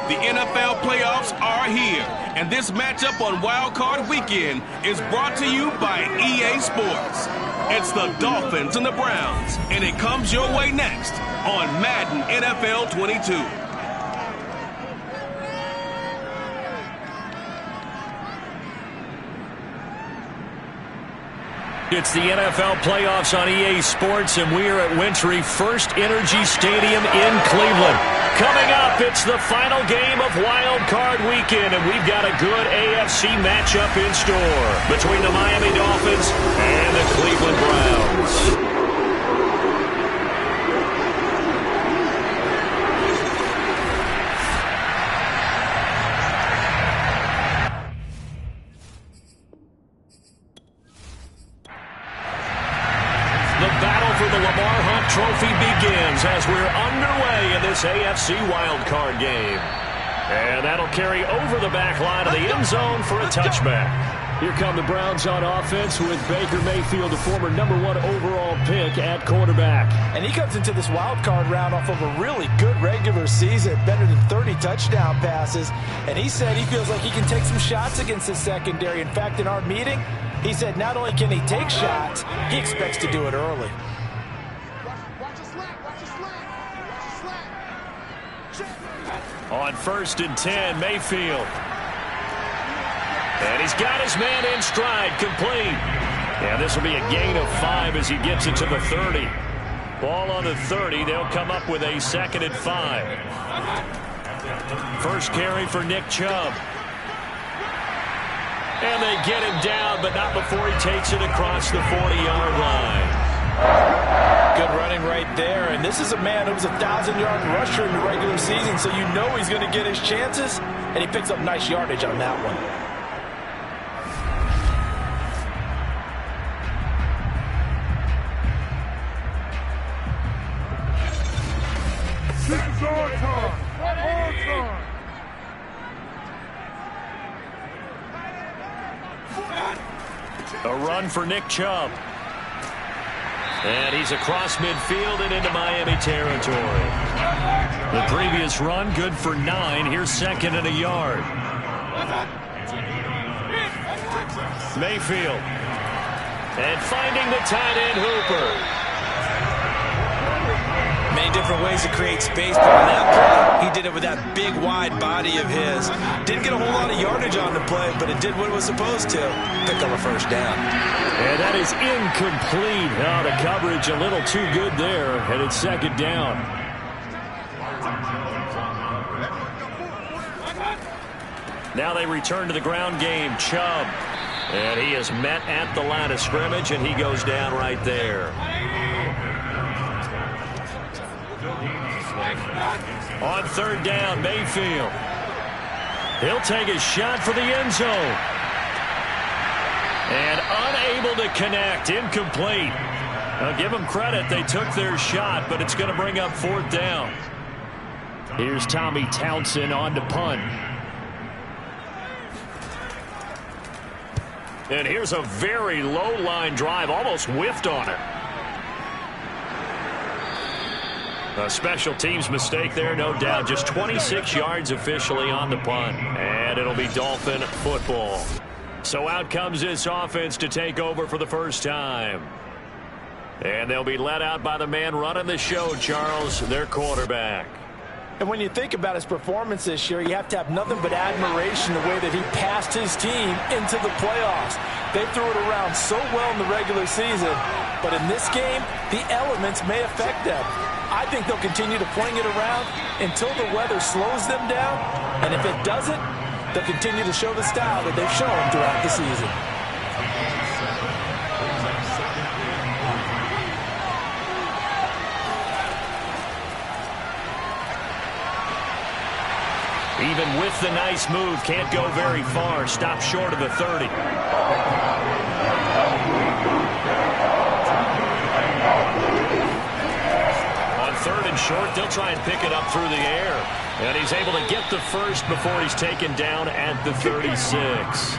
The NFL playoffs are here, and this matchup on Wild Card Weekend is brought to you by EA Sports. It's the Dolphins and the Browns, and it comes your way next on Madden NFL 22. It's the NFL playoffs on EA Sports, and we are at Wintry First Energy Stadium in Cleveland. Coming up, it's the final game of Wild Card Weekend, and we've got a good AFC matchup in store between the Miami Dolphins and the Cleveland Browns. Trophy begins as we're underway in this AFC wildcard game. And that'll carry over the back line of the end zone for a touchback. Here come the Browns on offense with Baker Mayfield, the former #1 overall pick at quarterback. And he comes into this wildcard round off of a really good regular season, better than 30 touchdown passes. And he said he feels like he can take some shots against his secondary. In fact, in our meeting, he said not only can he take shots, he expects to do it early. On 1st and 10, Mayfield. And he's got his man in stride, complete. And this will be a gain of 5 as he gets it to the 30. Ball on the 30. They'll come up with a 2nd and 5. First carry for Nick Chubb. And they get him down, but not before he takes it across the 40-yard line. Good running right there, and this is a man who was a 1,000-yard rusher in the regular season, so you know he's going to get his chances, and he picks up nice yardage on that one. This is our time. Our time. A run for Nick Chubb. And he's across midfield and into Miami territory. The previous run, good for 9. Here's 2nd and a yard. Mayfield. And finding the tight end, Hooper. Many different ways to create space, but on that play, he did it with that big, wide body of his. Didn't get a whole lot of yardage on the play, but it did what it was supposed to. Pick up a first down. And that is incomplete. Oh, the coverage a little too good there, and it's 2nd down. Now they return to the ground game. Chubb. And he is met at the line of scrimmage, and he goes down right there. On 3rd down, Mayfield. He'll take a shot for the end zone. And unable to connect, incomplete. Now give them credit, they took their shot, but it's going to bring up 4th down. Here's Tommy Townsend on to punt. And here's a very low line drive, almost whiffed on it. A special teams mistake there, no doubt. Just 26 yards officially on the punt. And it'll be Dolphin football. So out comes this offense to take over for the first time. And they'll be led out by the man running the show, Charles, their quarterback. And when you think about his performance this year, you have to have nothing but admiration the way that he passed his team into the playoffs. They threw it around so well in the regular season, but in this game, the elements may affect them. I think they'll continue to fling it around until the weather slows them down, and if it doesn't, they'll continue to show the style that they've shown throughout the season. Even with the nice move, can't go very far. Stop short of the 30. On 3rd and short, they'll try and pick it up through the air. And he's able to get the first before he's taken down at the 36.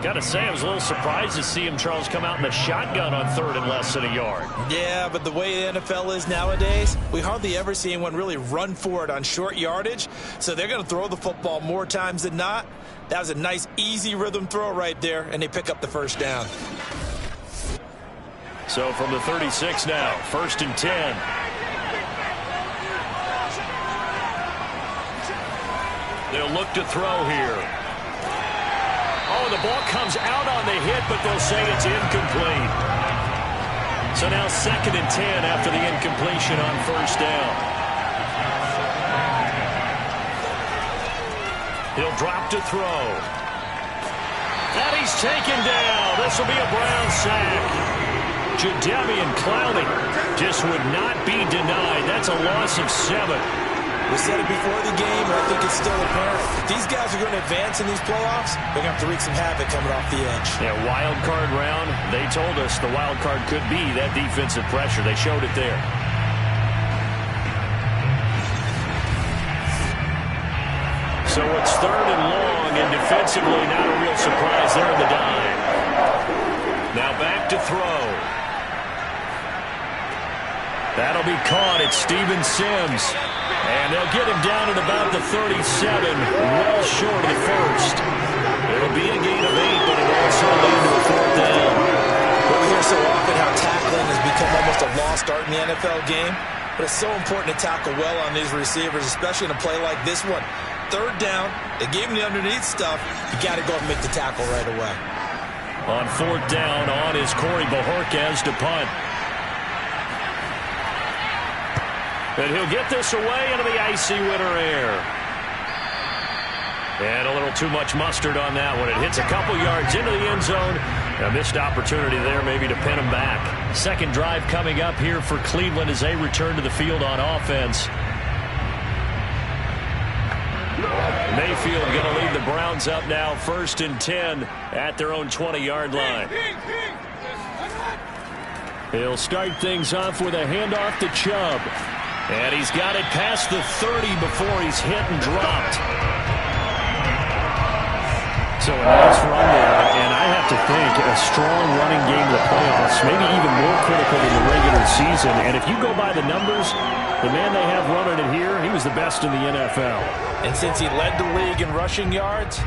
Got to say, I was a little surprised to see him, Charles, come out in the shotgun on 3rd and less than a yard. Yeah, but the way the NFL is nowadays, we hardly ever see anyone really run for it on short yardage. So they're going to throw the football more times than not. That was a nice, easy rhythm throw right there, and they pick up the first down. So from the 36 now, 1st and 10. They'll look to throw here. Oh, the ball comes out on the hit, but they'll say it's incomplete. So now 2nd and 10 after the incompletion on 1st down. He'll drop to throw. And he's taken down. This will be a Brown sack. Jadeveon Clowney just would not be denied. That's a loss of 7. We said it before the game, and I think it's still apparent. If these guys are going to advance in these playoffs, they're going to have to wreak some havoc coming off the edge. Yeah, wild card round. They told us the wild card could be that defensive pressure. They showed it there. So it's 3rd and long, and defensively not a real surprise there in the dime. Now back to throw. That'll be caught. It's Steven Sims. And they'll get him down at about the 37, well short of the first. It'll be a gain of 8, but it'll also lead to a 4th down. We hear so often how tackling has become almost a lost art in the NFL game, but it's so important to tackle well on these receivers, especially in a play like this one. 3rd down, they gave him the underneath stuff. You got to go and make the tackle right away. On 4th down, on is Corey Bojorquez to punt. And he'll get this away into the icy winter air. And a little too much mustard on that one. It hits a couple yards into the end zone. A missed opportunity there maybe to pin him back. 2nd drive coming up here for Cleveland as they return to the field on offense. Mayfield going to lead the Browns up now, 1st and 10 at their own 20-yard line. He'll start things off with a handoff to Chubb. And he's got it past the 30 before he's hit and dropped. So a nice run there, and I have to think a strong running game in the playoffs, maybe even more critical than the regular season. And if you go by the numbers, the man they have running it here, he was the best in the NFL. And since he led the league in rushing yards,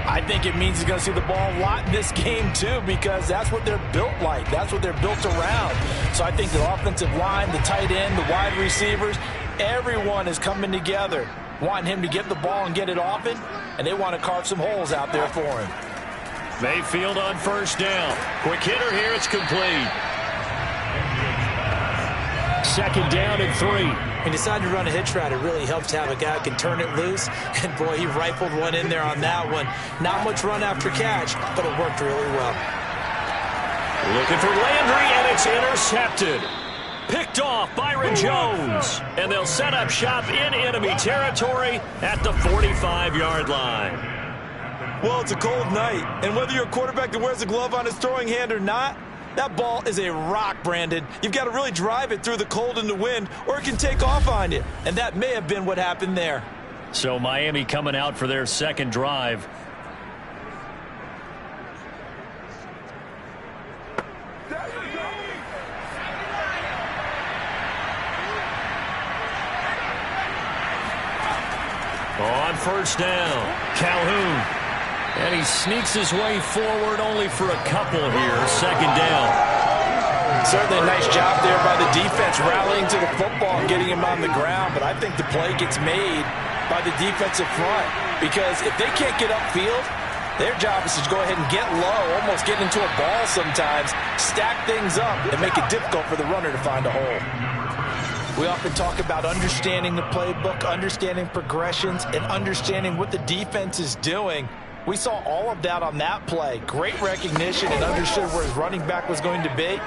I think it means he's going to see the ball a lot in this game, too, because that's what they're built like. That's what they're built around. So I think the offensive line, the tight end, the wide receivers, everyone is coming together, wanting him to get the ball and get it often, and they want to carve some holes out there for him. Mayfield on 1st down. Quick hitter here, it's complete. 2nd down and 3. When you decide to run a hitch route, it really helps to have a guy who can turn it loose. And, boy, he rifled one in there on that one. Not much run after catch, but it worked really well. Looking for Landry, and it's intercepted. Picked off Byron Jones. And they'll set up shop in enemy territory at the 45-yard line. Well, it's a cold night. And whether you're a quarterback that wears a glove on his throwing hand or not, that ball is a rock, Brandon. You've got to really drive it through the cold and the wind, or it can take off on you. And that may have been what happened there. So Miami coming out for their 2nd drive. On 1st down, Calhoun. And he sneaks his way forward only for a couple here. 2nd down. Certainly a nice job there by the defense rallying to the football and getting him on the ground. But I think the play gets made by the defensive front. Because if they can't get upfield, their job is to go ahead and get low, almost get into a ball sometimes, stack things up, and make it difficult for the runner to find a hole. We often talk about understanding the playbook, understanding progressions, and understanding what the defense is doing. We saw all of that on that play. Great recognition and understood where his running back was going to be.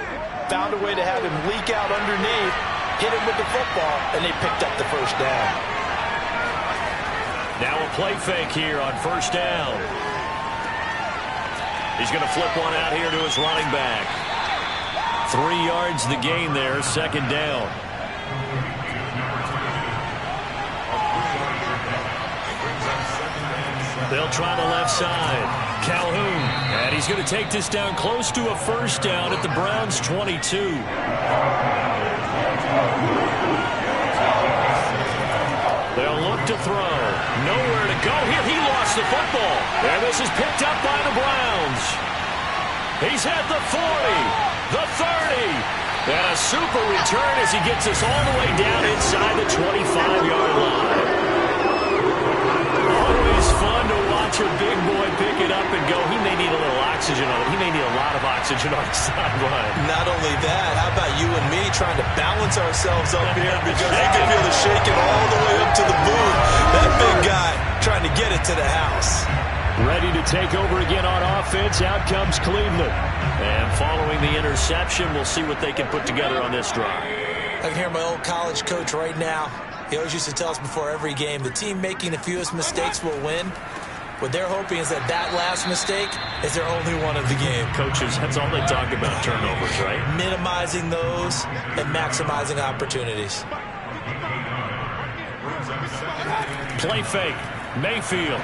Found a way to have him leak out underneath, hit him with the football, and they picked up the 1st down. Now a play fake here on 1st down. He's going to flip one out here to his running back. 3 yards the gain there, 2nd down. They'll try the left side. Calhoun. And he's going to take this down close to a first down at the Browns' 22. They'll look to throw. Nowhere to go here. He lost the football. And this is picked up by the Browns. He's at the 40, the 30. And a super return as he gets us all the way down inside the 25-yard line. Always fun to watch a big boy pick it up and go. He may need a little oxygen on it. He may need a lot of oxygen on the sideline. Not only that, how about you and me trying to balance ourselves up here because you can feel the shaking all the way up to the booth. That big guy trying to get it to the house. Ready to take over again on offense. Out comes Cleveland. And following the interception, we'll see what they can put together on this drive. I can hear my old college coach right now. He always used to tell us before every game, the team making the fewest mistakes will win. What they're hoping is that last mistake is their only one of the game. Coaches, that's all they talk about, turnovers, right? Minimizing those and maximizing opportunities. Play fake. Mayfield.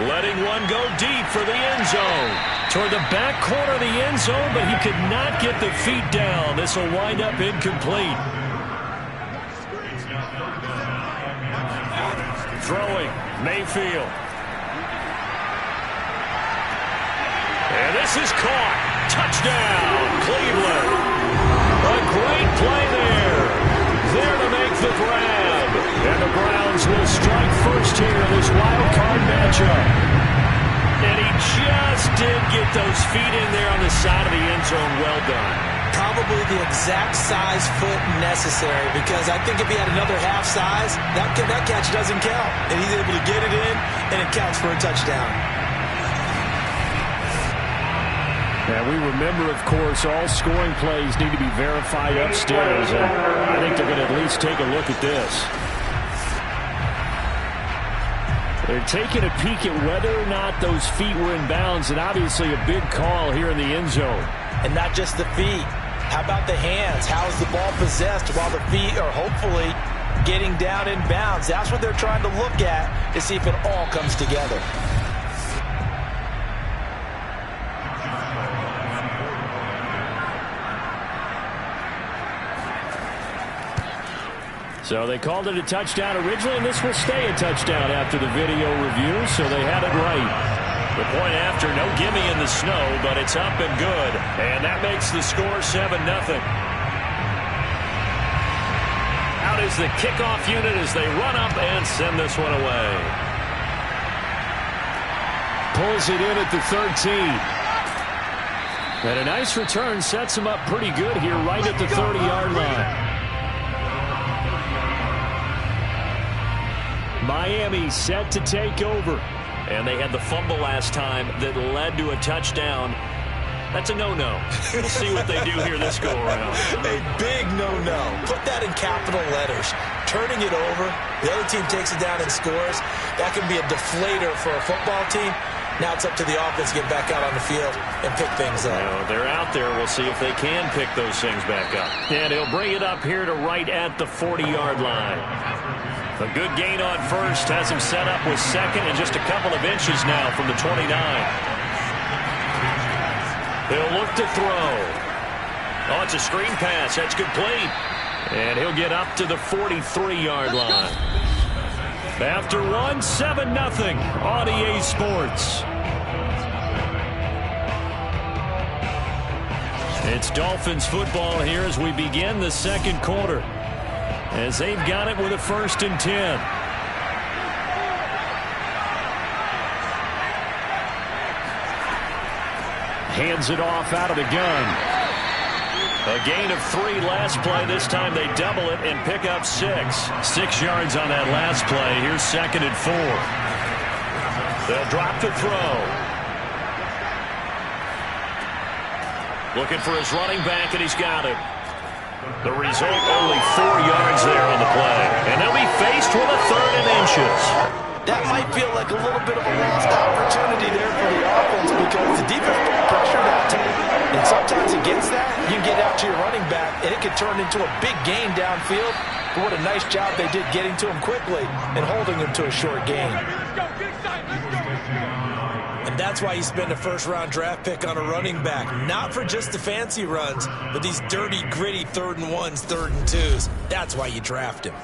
Letting one go deep for the end zone. Toward the back corner of the end zone, but he could not get the feet down. This will wind up incomplete. Throwing. Mayfield. And this is caught. Touchdown, Cleveland. A great play there. There to make the grab. And the Browns will strike first here in this wild card matchup. And he just did get those feet in there on the side of the end zone. Well done. Probably the exact size foot necessary, because I think if he had another half size, that catch doesn't count. And he's able to get it in, and it counts for a touchdown. And we remember, of course, all scoring plays need to be verified upstairs. And I think they're going to at least take a look at this. They're taking a peek at whether or not those feet were in bounds, and obviously a big call here in the end zone. And not just the feet. How about the hands? How is the ball possessed while the feet are hopefully getting down in bounds? That's what they're trying to look at to see if it all comes together. So they called it a touchdown originally, and this will stay a touchdown after the video review, so they had it right. The point after, no gimme in the snow, but it's up and good. And that makes the score 7-0. Out is the kickoff unit as they run up and send this one away. Pulls it in at the 13. And a nice return sets him up pretty good here right at the 30-yard line. Miami set to take over. And they had the fumble last time that led to a touchdown. That's a no-no. We'll see what they do here this go-around. A big no-no. Put that in capital letters. Turning it over, the other team takes it down and scores. That can be a deflator for a football team. Now it's up to the offense to get back out on the field and pick things up. No, they're out there. We'll see if they can pick those things back up. And he'll bring it up here to right at the 40-yard line. A good gain on first has him set up with second and just a couple of inches now from the 29. He'll look to throw. Oh, it's a screen pass. That's complete. And he'll get up to the 43-yard line. After one, 7-0 on EA Sports. It's Dolphins football here as we begin the second quarter, as they've got it with a 1st and 10. Hands it off out of the gun. A gain of 3 last play. This time they double it and pick up 6. 6 yards on that last play. Here's 2nd and 4. They'll drop the throw. Looking for his running back, and he's got it. The result, only 4 yards there on the play. And they'll be faced with a 3rd and inches. That might feel like a little bit of a lost opportunity there for the offense because the defense put pressure that time. And sometimes against that, you get out to your running back, and it could turn into a big gain downfield. But what a nice job they did getting to him quickly and holding him to a short gain. And that's why you spend a first-round draft pick on a running back. Not for just the fancy runs, but these dirty, gritty 3rd and 1s, 3rd and 2s. That's why you draft him.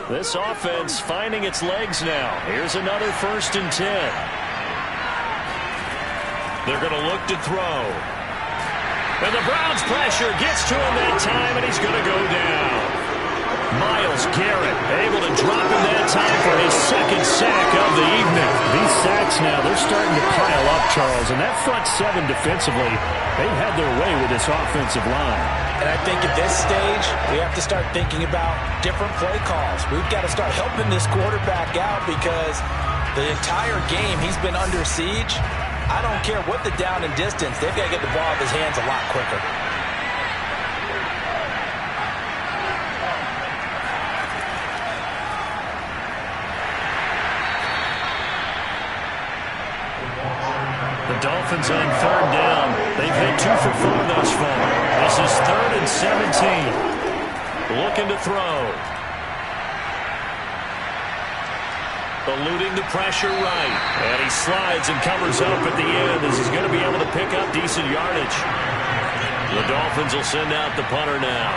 This offense finding its legs now. Here's another 1st and 10. They're going to look to throw. And the Browns pressure gets to him that time, and he's going to go down. Myles Garrett able to drop him that time for his 2nd sack of the evening. These sacks now, they're starting to pile up, Charles. And that front 7 defensively, they've had their way with this offensive line. And I think at this stage, we have to start thinking about different play calls. We've got to start helping this quarterback out because the entire game he's been under siege. I don't care what the down and distance. They've got to get the ball out of his hands a lot quicker. The Dolphins on 3rd down. They've hit 2 for 4 thus far. This is 3rd and 17. Looking to throw. Eluding the pressure right. And he slides and covers up at the end as he's going to be able to pick up decent yardage. The Dolphins will send out the punter now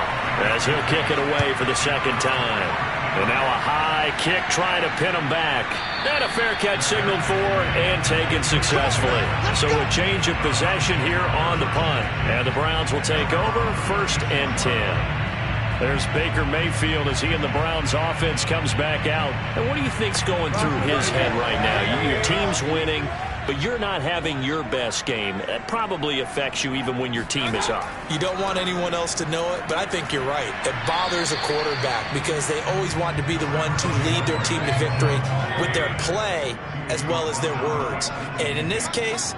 as he'll kick it away for the 2nd time. And now a high kick trying to pin him back. And a fair catch signaled for and taken successfully. So a change of possession here on the punt. And the Browns will take over 1st and 10. There's Baker Mayfield as he and the Browns offense comes back out. And what do you think's going through his head right now? Your team's winning, but you're not having your best game. That probably affects you even when your team is up. You don't want anyone else to know it, but I think you're right. It bothers a quarterback because they always want to be the one to lead their team to victory with their play as well as their words. And in this case,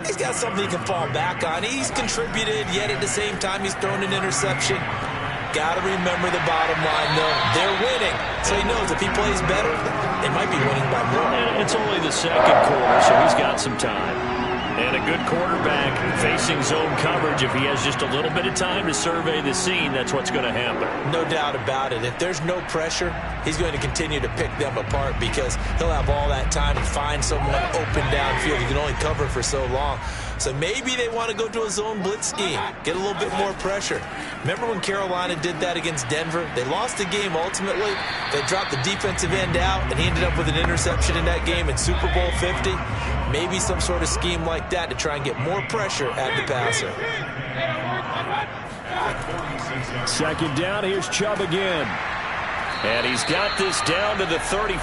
he's got something he can fall back on. He's contributed, yet at the same time he's thrown an interception. Got to remember the bottom line, though. They're winning, so he knows if he plays better, they might be winning by more. And it's only the 2nd quarter, so he's got some time. And a good quarterback facing zone coverage, if he has just a little bit of time to survey the scene, that's what's going to happen. No doubt about it. If there's no pressure, he's going to continue to pick them apart because he'll have all that time to find someone open downfield. He can only cover for so long. So maybe they want to go to a zone blitz scheme, get a little bit more pressure. Remember when Carolina did that against Denver? They lost the game ultimately. They dropped the defensive end out, and he ended up with an interception in that game in Super Bowl 50. Maybe some sort of scheme like that to try and get more pressure at the passer. 2nd down, here's Chubb again. And he's got this down to the 35.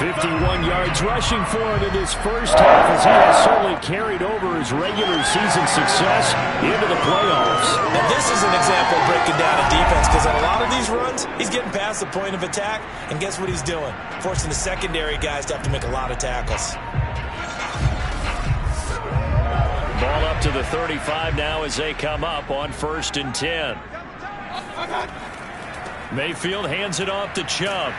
51 yards rushing for him in this first half as he has certainly carried over his regular season success into the playoffs. Now this is an example of breaking down a defense because on a lot of these runs, he's getting past the point of attack, and guess what he's doing? Forcing the secondary guys to have to make a lot of tackles. Ball up to the 35 now as they come up on 1st and 10. Mayfield hands it off to Chubb.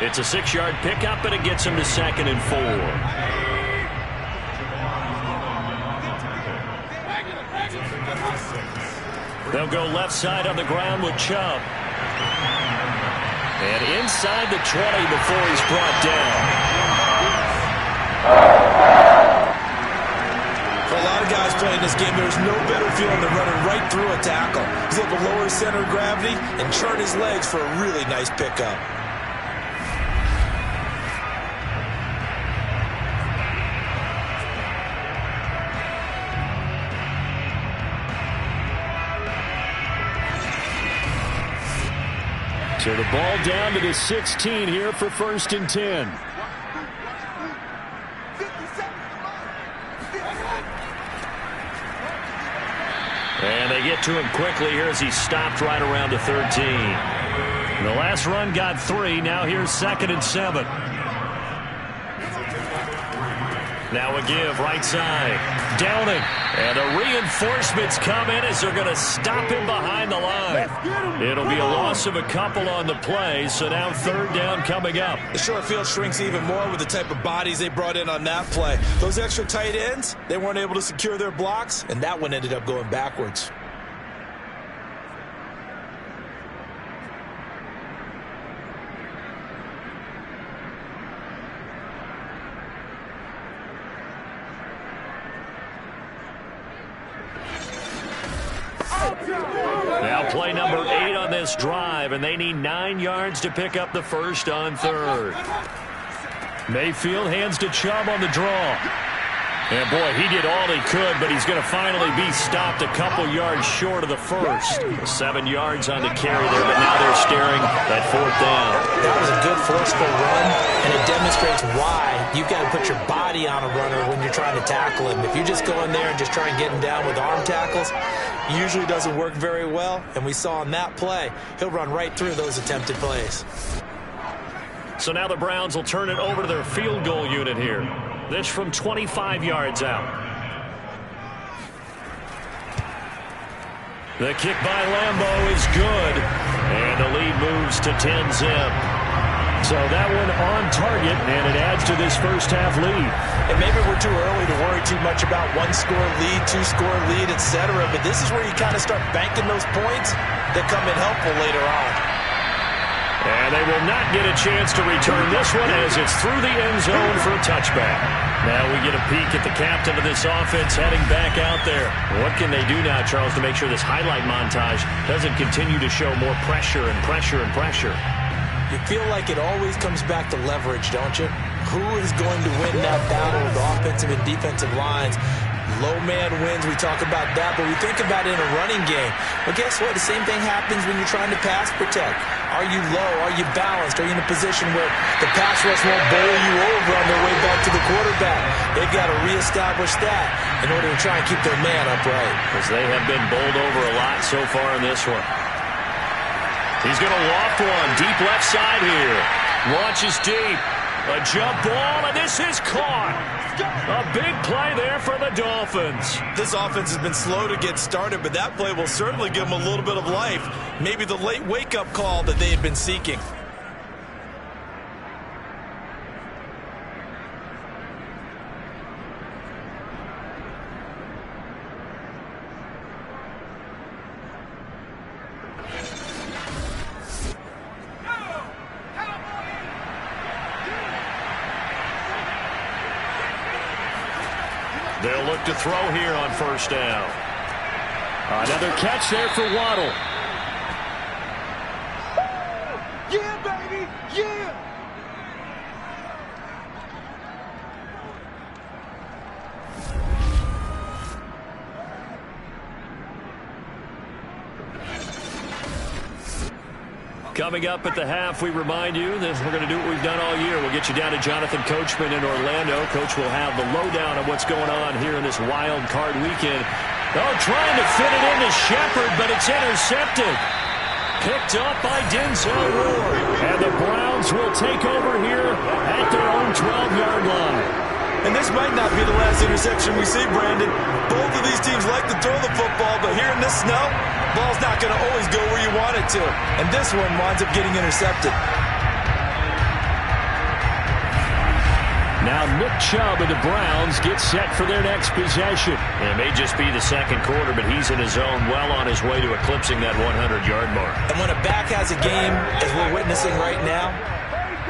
It's a 6-yard pickup, and it gets him to 2nd and 4. They'll go left side on the ground with Chubb. And inside the 20 before he's brought down. For a lot of guys playing this game, there's no better feeling than running right through a tackle. He's able to lower his center of gravity and churn his legs for a really nice pickup. So the ball down to the 16 here for 1st and 10. And they get to him quickly here as he stopped right around the 13. The last run got 3. Now here's 2nd and 7. Now a give right side. Downing. And the reinforcements come in as they're going to stop him behind the line. It'll be a loss of a couple on the play, so now third down coming up. The short field shrinks even more with the type of bodies they brought in on that play. Those extra tight ends, they weren't able to secure their blocks, and that one ended up going backwards. Now play number 8 on this drive, and they need 9 yards to pick up the first on third. Mayfield hands to Chubb on the draw. And boy, he did all he could, but he's going to finally be stopped a couple yards short of the first. 7 yards on the carry there, but now they're staring at fourth down. That was a good forceful run, and it demonstrates why you've got to put your body on a runner when you're trying to tackle him. If you just go in there and just try and get him down with arm tackles, it usually doesn't work very well, and we saw on that play, he'll run right through those attempted plays. So now the Browns will turn it over to their field goal unit here. This from 25 yards out. The kick by Lambo is good. And the lead moves to 10-zip. So that one on target, and it adds to this first half lead. And maybe we're too early to worry too much about 1-score lead, 2-score lead, etc. But this is where you kind of start banking those points that come in helpful later on. And they will not get a chance to return this one as it's through the end zone for a touchback. Now we get a peek at the captain of this offense heading back out there. What can they do now, Charles, to make sure this highlight montage doesn't continue to show more pressure and pressure and pressure? You feel like it always comes back to leverage, don't you? Who is going to win that battle of the offensive and defensive lines? Low man wins, we talk about that, but we think about it in a running game. But guess what? The same thing happens when you're trying to pass protect. Are you low? Are you balanced? Are you in a position where the pass rush won't bowl you over on their way back to the quarterback? They've got to reestablish that in order to try and keep their man upright. Because they have been bowled over a lot so far in this one. He's going to loft one deep left side here. Launches deep. A jump ball, and this is caught. A big play there for the Dolphins. This offense has been slow to get started, but that play will certainly give them a little bit of life. Maybe the late wake-up call that they had been seeking. They'll look to throw here on first down. Another catch there for Waddle. Yeah, baby, yeah! Coming up at the half, we remind you that we're going to do what we've done all year. We'll get you down to Jonathan Coachman in Orlando. Coach will have the lowdown on what's going on here in this wild card weekend. Oh, trying to fit it into Shepard, but it's intercepted. Picked up by Denzel Ward. And the Browns will take over here at their own 12-yard line. And this might not be the last interception we see, Brandon. Both of these teams like to throw the football, but here in this snow, ball's not going to always go where you want it to. And this one winds up getting intercepted. Now Nick Chubb of the Browns gets set for their next possession. It may just be the second quarter, but he's in his zone, well on his way to eclipsing that 100-yard mark. And when a back has a game, as we're witnessing right now,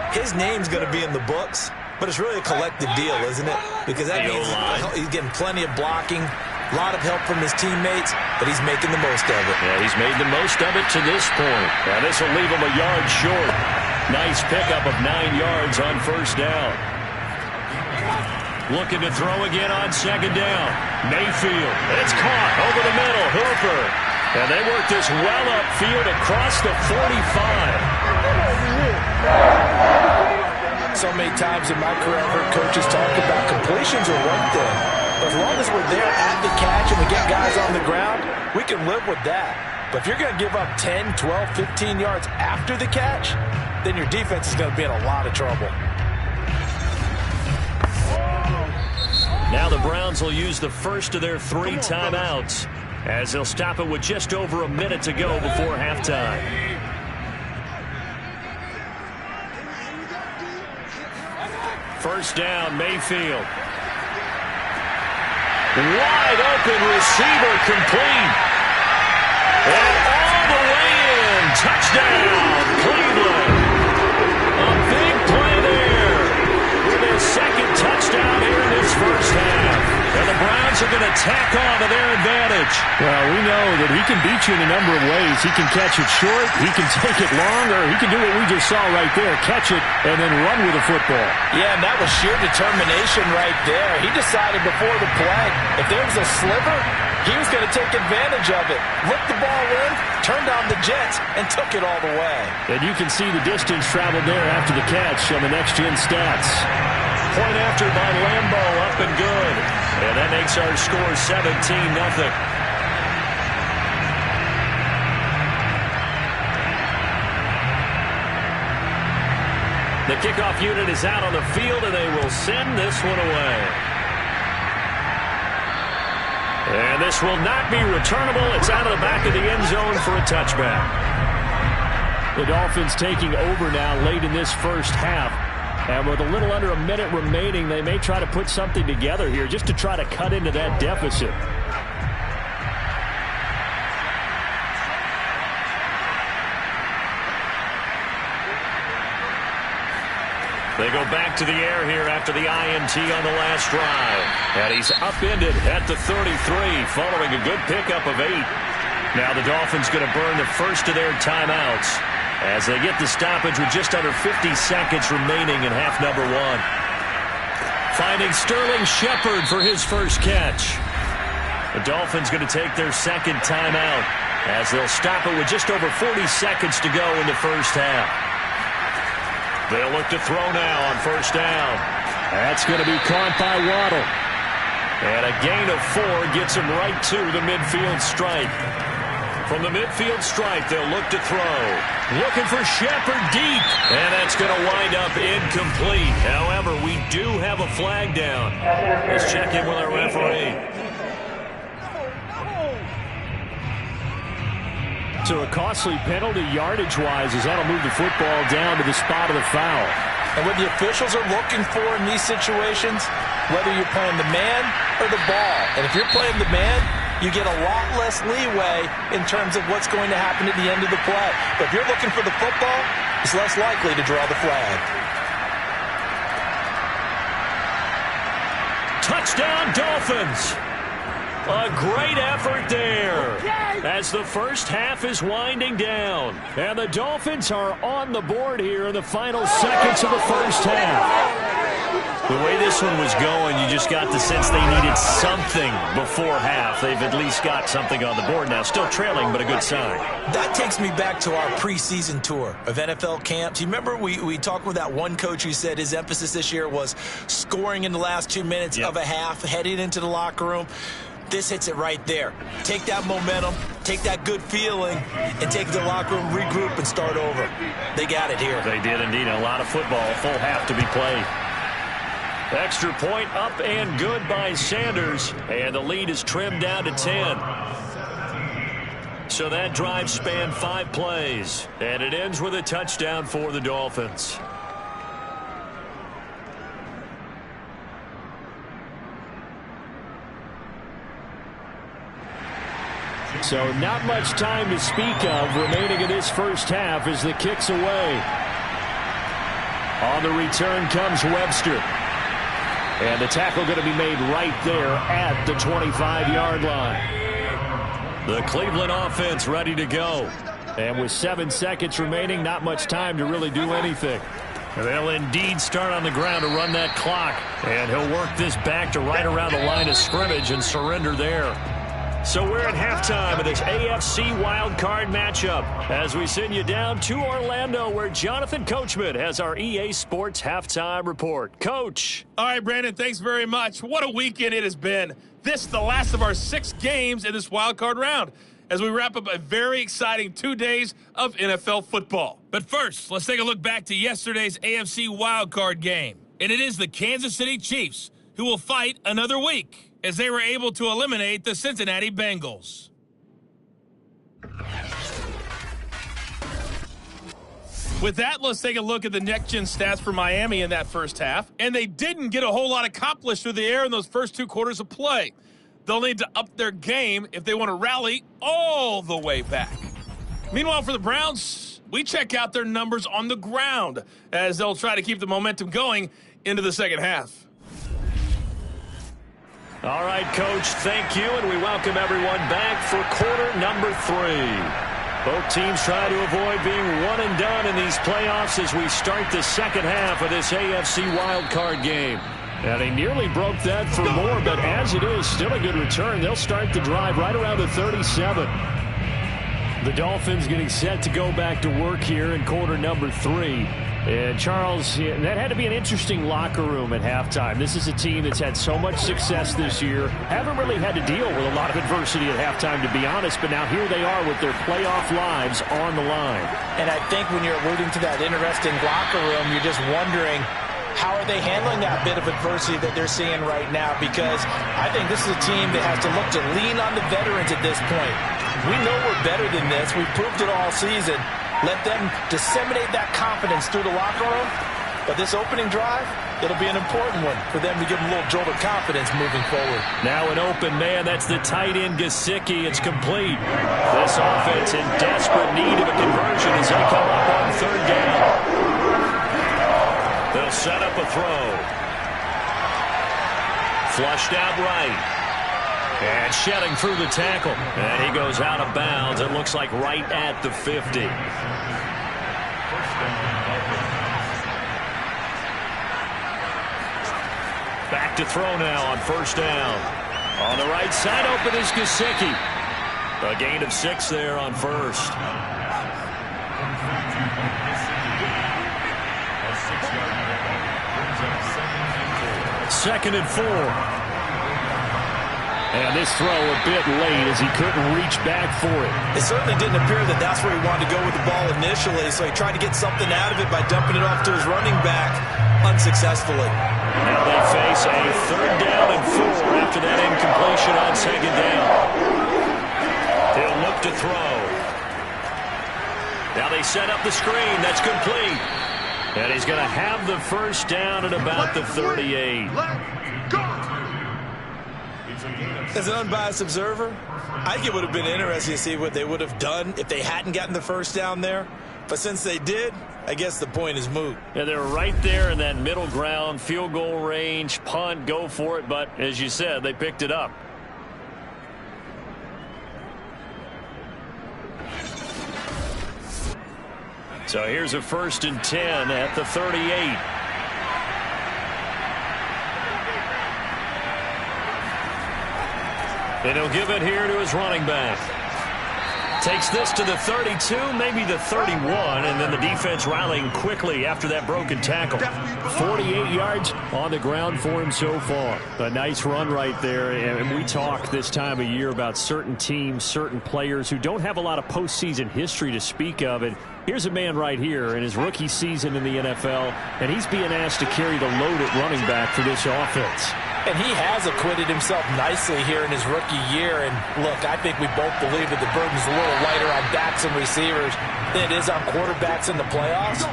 his name's going to be in the books. But it's really a collective deal, isn't it? Because that means he's getting plenty of blocking, a lot of help from his teammates, but he's making the most of it. Yeah, he's made the most of it to this point. Now this will leave him a yard short. Nice pickup of 9 yards on first down. Looking to throw again on second down. Mayfield. It's caught over the middle. Hooper. And they work this well upfield across the 45. So many times in my career, I've heard coaches talk about completions are one thing. But as long as we're there at the catch and we get guys on the ground, we can live with that. But if you're going to give up 10, 12, 15 yards after the catch, then your defense is going to be in a lot of trouble. Now the Browns will use the first of their 3 timeouts as they'll stop it with just over a minute to go before halftime. First down, Mayfield. Wide open receiver, complete. And all the way in. Touchdown, Cleveland. A big play there with his second touchdown here in this first half. And the Browns are going to tack on to their advantage. Well, we know that he can beat you in a number of ways. He can catch it short, he can take it long, or he can do what we just saw right there, catch it and then run with the football. Yeah, and that was sheer determination right there. He decided before the play, if there was a sliver, he was going to take advantage of it. Looked the ball in, turned on the Jets, and took it all the way. And you can see the distance traveled there after the catch on the next-gen stats. Point after by Lambo, up and good. And that makes our score 17-0. The kickoff unit is out on the field, and they will send this one away. And this will not be returnable. It's out of the back of the end zone for a touchback. The Dolphins taking over now late in this first half. And with a little under a minute remaining, they may try to put something together here just to try to cut into that deficit. They go back to the air here after the INT on the last drive. And he's upended at the 33 following a good pickup of 8. Now the Dolphins going to burn the first of their timeouts as they get the stoppage with just under 50 seconds remaining in half number 1. Finding Sterling Shepard for his first catch. The Dolphins going to take their second timeout as they'll stop it with just over 40 seconds to go in the first half. They'll look to throw now on first down. That's going to be caught by Waddle. And a gain of 4 gets him right to the midfield stripe. From the midfield stripe, they'll look to throw. Looking for Shepard deep. And that's going to wind up incomplete. However, we do have a flag down. Let's check in with our referee. So a costly penalty yardage-wise as that'll move the football down to the spot of the foul. And what the officials are looking for in these situations, whether you're playing the man or the ball, and if you're playing the man, you get a lot less leeway in terms of what's going to happen at the end of the play. But if you're looking for the football, it's less likely to draw the flag. Touchdown, Dolphins! A great effort there as the first half is winding down. And the Dolphins are on the board here in the final seconds of the first half. The way this one was going, you just got the sense they needed something before half. They've at least got something on the board now. Still trailing, but a good sign. That takes me back to our preseason tour of NFL camps. You remember we talked with that one coach who said his emphasis this year was scoring in the last 2 minutes of a half, heading into the locker room. This hits it right there. Take that momentum, take that good feeling, and take it to the locker room, regroup, and start over. They got it here. They did indeed. A lot of football, full half to be played. Extra point up and good by Sanders, and the lead is trimmed down to 10. So that drive spanned 5 plays, and it ends with a touchdown for the Dolphins. So not much time to speak of remaining in this first half as the kick's away. On the return comes Webster. And the tackle going to be made right there at the 25-yard line. The Cleveland offense ready to go. And with 7 seconds remaining, not much time to really do anything. They'll indeed start on the ground to run that clock. And he'll work this back to right around the line of scrimmage and surrender there. So we're at halftime of this AFC wildcard matchup as we send you down to Orlando where Jonathan Coachman has our EA Sports halftime report. Coach. All right, Brandon, thanks very much. What a weekend it has been. This is the last of our 6 games in this wildcard round as we wrap up a very exciting 2 days of NFL football. But first, let's take a look back to yesterday's AFC wildcard game. And it is the Kansas City Chiefs who will fight another week as they were able to eliminate the Cincinnati Bengals. With that, let's take a look at the next-gen stats for Miami in that first half. And they didn't get a whole lot accomplished through the air in those first 2 quarters of play. They'll need to up their game if they want to rally all the way back. Meanwhile, for the Browns, we check out their numbers on the ground as they'll try to keep the momentum going into the second half. All right, Coach, thank you, and we welcome everyone back for quarter number 3. Both teams try to avoid being one and done in these playoffs as we start the second half of this AFC wildcard game. And they nearly broke that for more, but as it is, still a good return. They'll start the drive right around the 37. The Dolphins getting set to go back to work here in quarter number 3. And Charles, that had to be an interesting locker room at halftime. This is a team that's had so much success this year. Haven't really had to deal with a lot of adversity at halftime, to be honest. But now here they are with their playoff lives on the line. And I think when you're alluding to that interesting locker room, you're just wondering, how are they handling that bit of adversity that they're seeing right now? Because I think this is a team that has to look to lean on the veterans at this point. We know we're better than this. We've proved it all season. Let them disseminate that confidence through the locker room. But this opening drive, it'll be an important one for them to give them a little jolt of confidence moving forward. Now an open man. That's the tight end, Gesicki. It's complete. This offense in desperate need of a conversion as they come up on third down. They'll set up a throw. Flushed out right. And shedding through the tackle. And he goes out of bounds. It looks like right at the 50. Back to throw now on first down. On the right side open is Gesicki. A gain of 6 there on first. Second and 4. And this throw a bit late as he couldn't reach back for it. It certainly didn't appear that that's where he wanted to go with the ball initially, so he tried to get something out of it by dumping it off to his running back unsuccessfully. Now they face a third down and 4 after that incompletion on second down. He'll look to throw. Now they set up the screen. That's complete. And he's going to have the first down at about the 38. As an unbiased observer, I think it would have been interesting to see what they would have done if they hadn't gotten the first down there. But since they did, I guess the point is moot. Yeah, they're right there in that middle ground, field goal range, punt, go for it. But as you said, they picked it up. So here's a 1st and 10 at the 38. And he'll give it here to his running back. Takes this to the 32, maybe the 31, and then the defense rallying quickly after that broken tackle. 48 yards on the ground for him so far. A nice run right there, and we talk this time of year about certain teams, certain players who don't have a lot of postseason history to speak of, and here's a man right here in his rookie season in the NFL, and he's being asked to carry the load at running back for this offense. And he has acquitted himself nicely here in his rookie year. And look, I think we both believe that the burden's a little lighter on backs and receivers than it is on quarterbacks in the playoffs.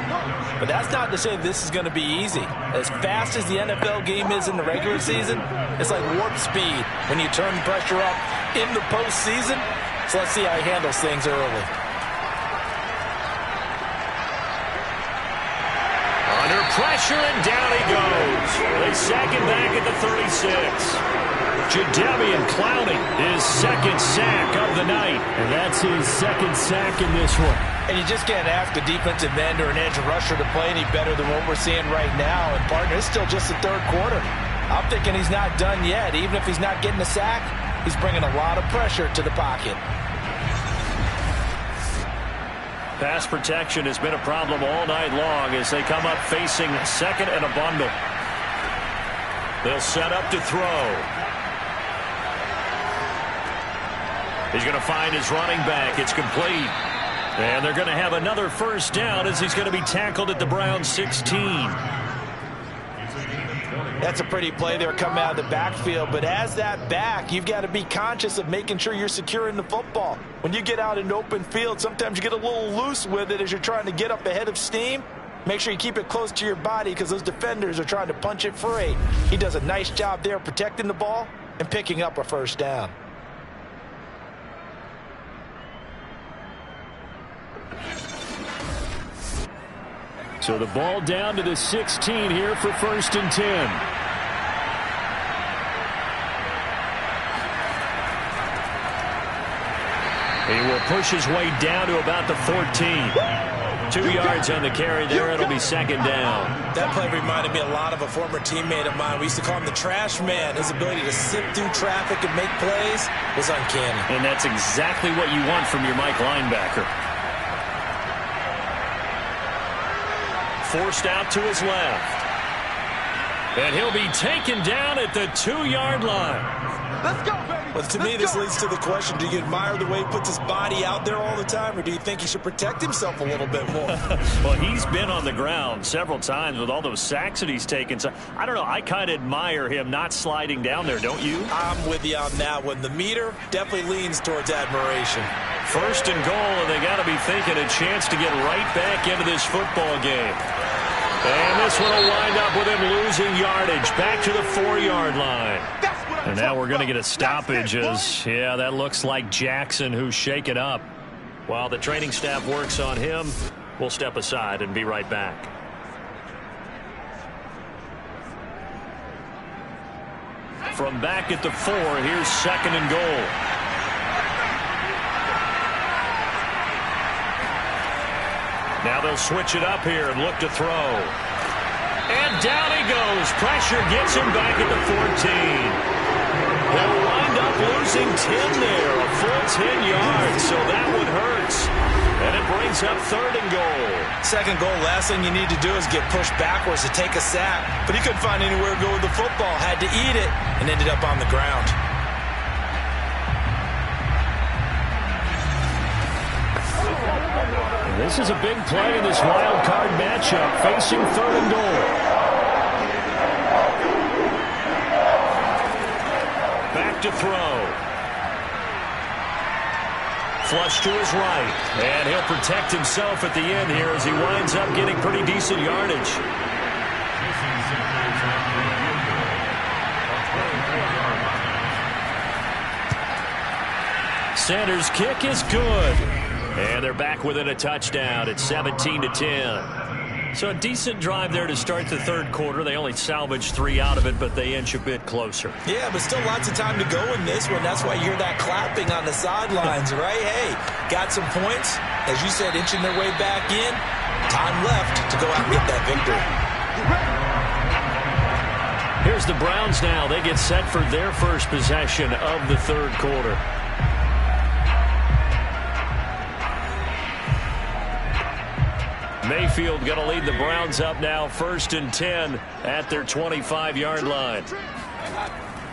But that's not to say this is going to be easy. As fast as the NFL game is in the regular season, it's like warp speed when you turn the pressure up in the postseason. So let's see how he handles things early. Under pressure, and down he goes. They sack him back at the 36. Jadeveon Clowney, his second sack of the night. And that's his second sack in this one. And you just can't ask a defensive end or an edge rusher to play any better than what we're seeing right now. And, partner, it's still just the third quarter. I'm thinking he's not done yet. Even if he's not getting a sack, he's bringing a lot of pressure to the pocket. Pass protection has been a problem all night long as they come up facing second and a bundle. They'll set up to throw. He's going to find his running back. It's complete. And they're going to have another first down as he's going to be tackled at the Browns 16. That's a pretty play there coming out of the backfield, but as that back, you've got to be conscious of making sure you're securing the football. When you get out in open field, sometimes you get a little loose with it as you're trying to get up ahead of steam. Make sure you keep it close to your body because those defenders are trying to punch it free. He does a nice job there protecting the ball and picking up a first down. So the ball down to the 16 here for 1st and 10. He will push his way down to about the 14. 2 yards on the carry there. It'll be 2nd down. That play reminded me a lot of a former teammate of mine. We used to call him the trash man. His ability to sift through traffic and make plays was uncanny. And that's exactly what you want from your Mike linebacker. Forced out to his left. And he'll be taken down at the 2-yard line. Let's go, baby. Well, to me, this leads to the question, do you admire the way he puts his body out there all the time, or do you think he should protect himself a little bit more? Well, he's been on the ground several times with all those sacks that he's taken. So I don't know. I kind of admire him not sliding down there, don't you? I'm with you on that one. The meter definitely leans towards admiration. 1st and goal, and they got to be thinking a chance to get right back into this football game. And this one will wind up with him losing yardage back to the 4-yard line. And now we're going to get a stoppage as, yeah, that looks like Jackson who's shaken up. While the training staff works on him, we'll step aside and be right back. From back at the 4, here's 2nd and goal. Now they'll switch it up here and look to throw. And down he goes. Pressure gets him back at the 14. They'll wind up losing 10 there, a full 10 yards, so that one hurts. And it brings up 3rd and goal. 2nd goal, last thing you need to do is get pushed backwards to take a sack. But he couldn't find anywhere to go with the football, had to eat it, and ended up on the ground. This is a big play in this wild card matchup, facing 3rd and goal. Back to throw. Flush to his right. And he'll protect himself at the end here as he winds up getting pretty decent yardage. Sanders' kick is good. And they're back within a touchdown. It's 17-10. So a decent drive there to start the 3rd quarter. They only salvaged 3 out of it, but they inch a bit closer. Yeah, but still lots of time to go in this one. That's why you hear that clapping on the sidelines, right? Hey, got some points. As you said, inching their way back in. Time left to go out and get that victory. Here's the Browns now. They get set for their first possession of the 3rd quarter. Mayfield going to lead the Browns up now, 1st and 10 at their 25-yard line.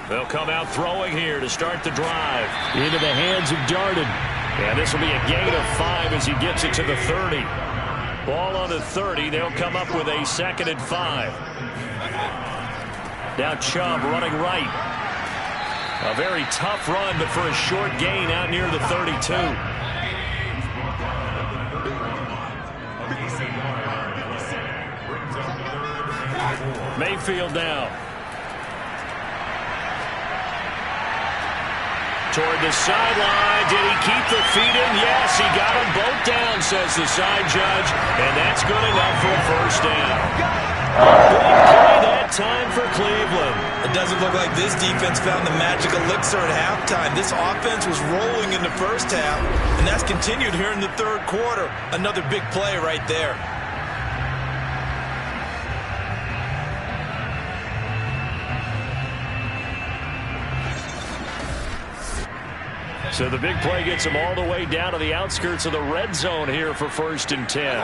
They'll come out throwing here to start the drive. Into the hands of Darden. And this will be a gain of 5 as he gets it to the 30. Ball on the 30. They'll come up with a 2nd and 5. Now Chubb running right. A very tough run, but for a short gain out near the 32. Mayfield now. Toward the sideline. Did he keep the feet in? Yes, he got them both down, says the side judge. And that's good enough for a first down. Big play that time for Cleveland. It doesn't look like this defense found the magic elixir at halftime. This offense was rolling in the first half, and that's continued here in the 3rd quarter. Another big play right there. So the big play gets him all the way down to the outskirts of the red zone here for 1st and 10.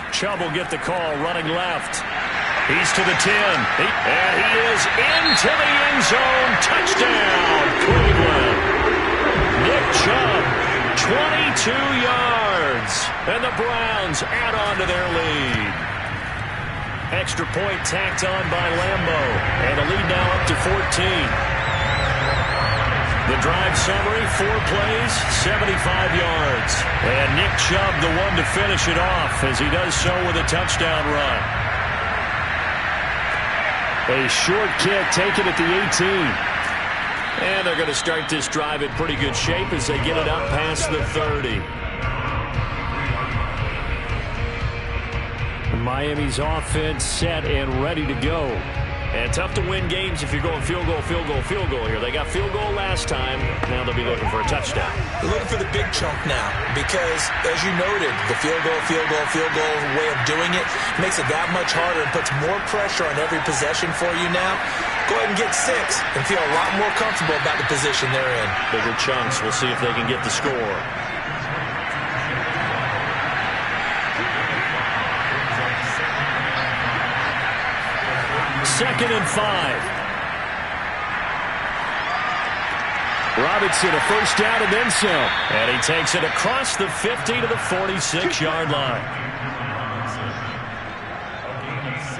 Chubb will get the call running left. He's to the 10. And he is into the end zone. Touchdown, Cleveland. Nick Chubb, 22 yards. And the Browns add on to their lead. Extra point tacked on by Lambo. And the lead now up to 14. The drive summary, 4 plays, 75 yards. And Nick Chubb, the one to finish it off, as he does so with a touchdown run. A short kick taken at the 18. And they're going to start this drive in pretty good shape as they get it up past the 30. Miami's offense set and ready to go. And tough to win games if you're going field goal, field goal, field goal here. They got field goal last time. Now they'll be looking for a touchdown. They're looking for the big chunk now because, as you noted, the field goal way of doing it makes it that much harder and puts more pressure on every possession for you now. Go ahead and get 6 and feel a lot more comfortable about the position they're in. Bigger chunks. We'll see if they can get the score. Second and 5. Robinson, a first down and then some. And he takes it across the 50 to the 46-yard line.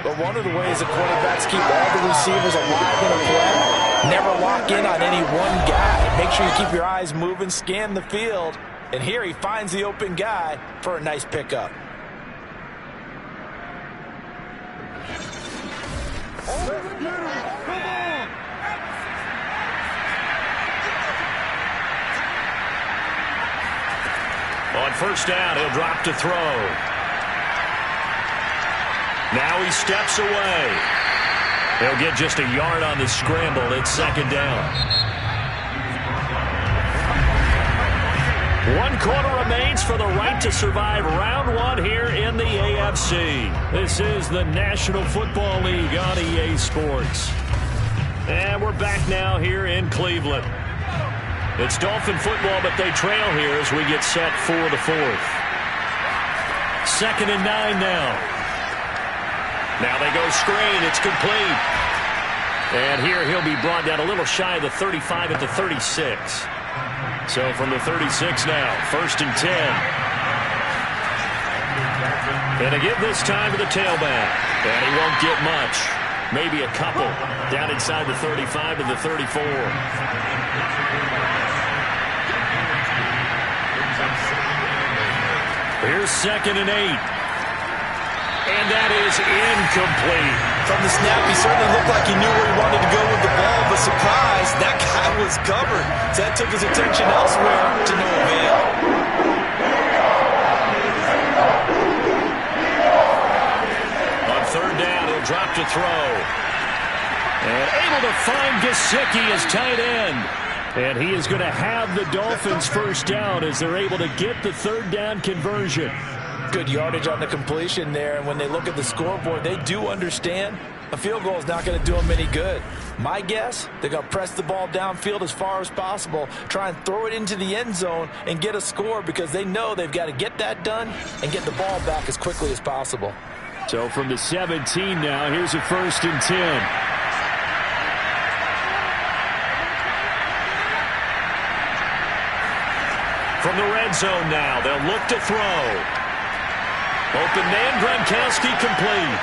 But one of the ways that quarterbacks keep all the receivers alive in a play, never lock in on any one guy. Make sure you keep your eyes moving, scan the field. And here he finds the open guy for a nice pickup. On first down, he'll drop to throw. Now he steps away. He'll get just a yard on the scramble. It's second down. 1 quarter remains for the right to survive round 1 here in the AFC. This is the National Football League on EA Sports. And we're back now here in Cleveland. It's Dolphin football, but they trail here as we get set for the 4th. Second and 9 now. Now they go screen. It's complete. And here he'll be brought down a little shy of the 35 at the 36. So from the 36 now, first and 10. And to give this time to the tailback. And he won't get much. Maybe a couple. Down inside the 35 to the 34. Here's second and 8. And that is incomplete. From the snap, he certainly looked like he knew where he wanted to go with the ball, but surprise, that guy was covered. So that took his attention elsewhere to no avail. On third down, he'll drop to throw. And able to find Gesicki as tight end. And he is going to have the Dolphins first down as they're able to get the third down conversion. Good yardage on the completion there, and when they look at the scoreboard, they do understand a field goal is not going to do them any good. My guess, they're going to press the ball downfield as far as possible, try and throw it into the end zone and get a score because they know they've got to get that done and get the ball back as quickly as possible. So from the 17 now, here's a first and 10. From the red zone now, they'll look to throw. Open man, Gronkowski complete.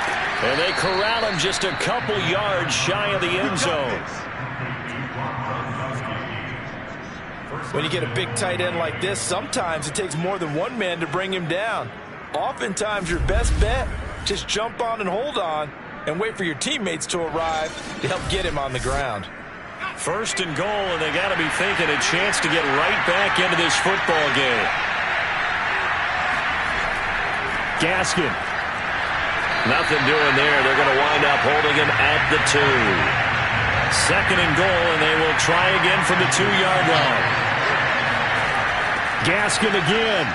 And they corral him just a couple yards shy of the end zone. When you get a big tight end like this, sometimes it takes more than one man to bring him down. Oftentimes, your best bet, just jump on and hold on and wait for your teammates to arrive to help get him on the ground. First and goal, and they got to be thinking a chance to get right back into this football game. Gaskin. Nothing doing there. They're going to wind up holding him at the 2. Second and goal, and they will try again from the 2-yard line. Gaskin again.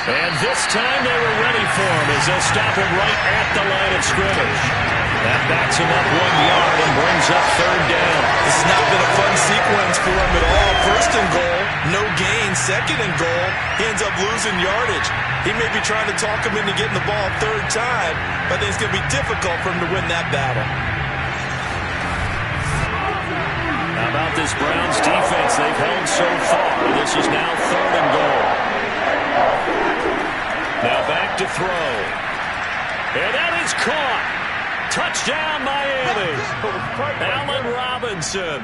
And this time they were ready for him as they'll stop him right at the line of scrimmage. That backs him up 1 yard and brings up third down. This has not been a fun sequence for him at all. First and goal, no gain. Second and goal, he ends up losing yardage. He may be trying to talk him into getting the ball third time, but I think it's going to be difficult for him to win that battle. How about this Browns defense they've held so far? This is now third and goal. Now back to throw. And that is caught. Touchdown, Miami. Allen Robinson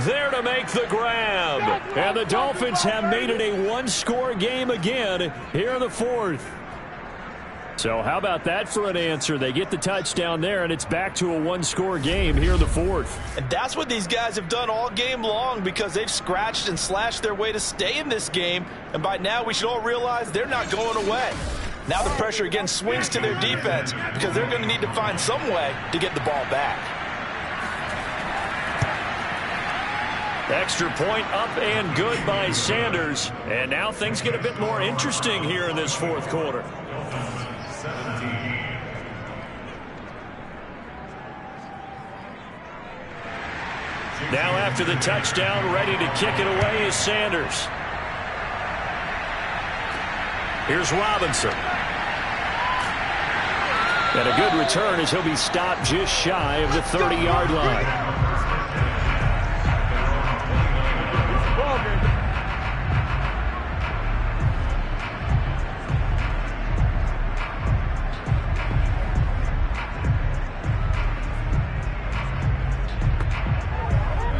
there to make the grab. And the Dolphins have made it a one-score game again here in the fourth. So how about that for an answer? They get the touchdown there, and it's back to a one-score game here in the fourth. And that's what these guys have done all game long, because they've scratched and slashed their way to stay in this game. And by now, we should all realize they're not going away. Now the pressure again swings to their defense, because they're going to need to find some way to get the ball back. Extra point up and good by Sanders. And now things get a bit more interesting here in this fourth quarter. Now after the touchdown, ready to kick it away is Sanders. Here's Robinson. And a good return as he'll be stopped just shy of the 30-yard line.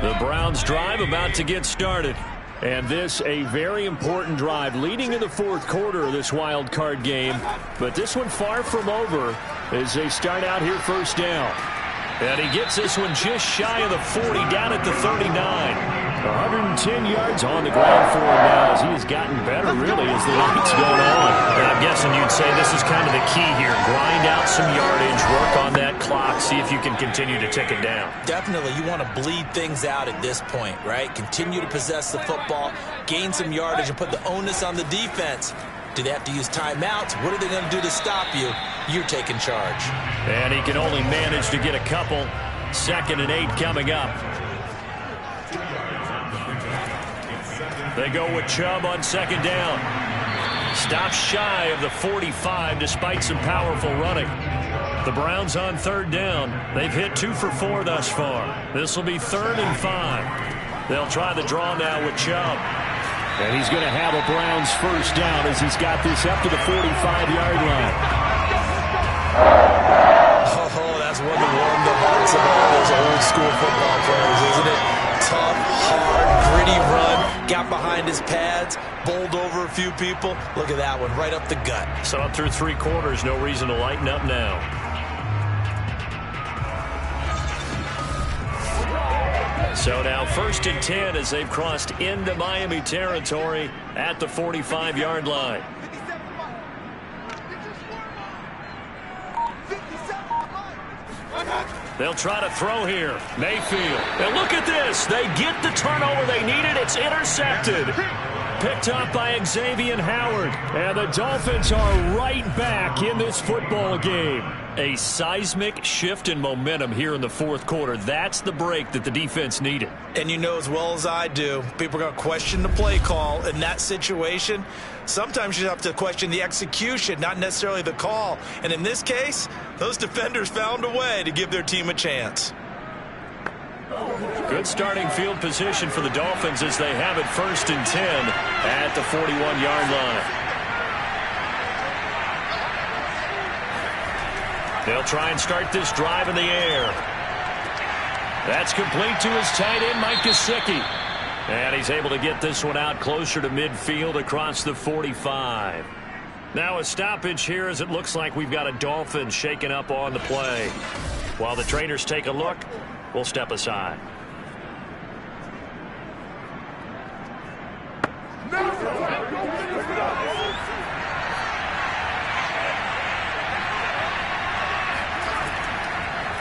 The Browns drive about to get started. And this a very important drive leading in the fourth quarter of this wild card game. But this one far from over as they start out here first down. And he gets this one just shy of the 40, down at the 39. 110 yards on the ground for him now as he has gotten better really as the night's going on. And I'm guessing you'd say this is kind of the key here. Grind out some yardage, work on that clock, see if you can continue to tick it down. Definitely, you want to bleed things out at this point, right? Continue to possess the football, gain some yardage, and put the onus on the defense. Do they have to use timeouts? What are they going to do to stop you? You're taking charge. And he can only manage to get a couple. 2nd and 8 coming up. They go with Chubb on 2nd down. Stops shy of the 45 despite some powerful running. The Browns on 3rd down. They've hit 2 for 4 thus far. This will be 3rd and 5. They'll try the draw now with Chubb. And he's going to have a Browns first down as he's got this up to the 45-yard line. Oh, that's one to warm the hearts of all those old-school football players, isn't it? Tough, hard, gritty run. Got behind his pads, bowled over a few people. Look at that one, right up the gut. So up through 3 quarters, no reason to lighten up now. So now 1st and 10 as they've crossed into Miami territory at the 45-yard line. They'll try to throw here. Mayfield. And look at this. They get the turnover they needed. It's intercepted. Picked up by Xavier Howard. And the Dolphins are right back in this football game. A seismic shift in momentum here in the fourth quarter. That's the break that the defense needed. And you know as well as I do, people are going to question the play call in that situation. Sometimes you have to question the execution, not necessarily the call. And in this case, those defenders found a way to give their team a chance. Good starting field position for the Dolphins as they have it 1st and 10 at the 41-yard line. They'll try and start this drive in the air. That's complete to his tight end, Mike Gesicki. And he's able to get this one out closer to midfield across the 45. Now a stoppage here as it looks like we've got a Dolphin shaken up on the play. While the trainers take a look, we'll step aside.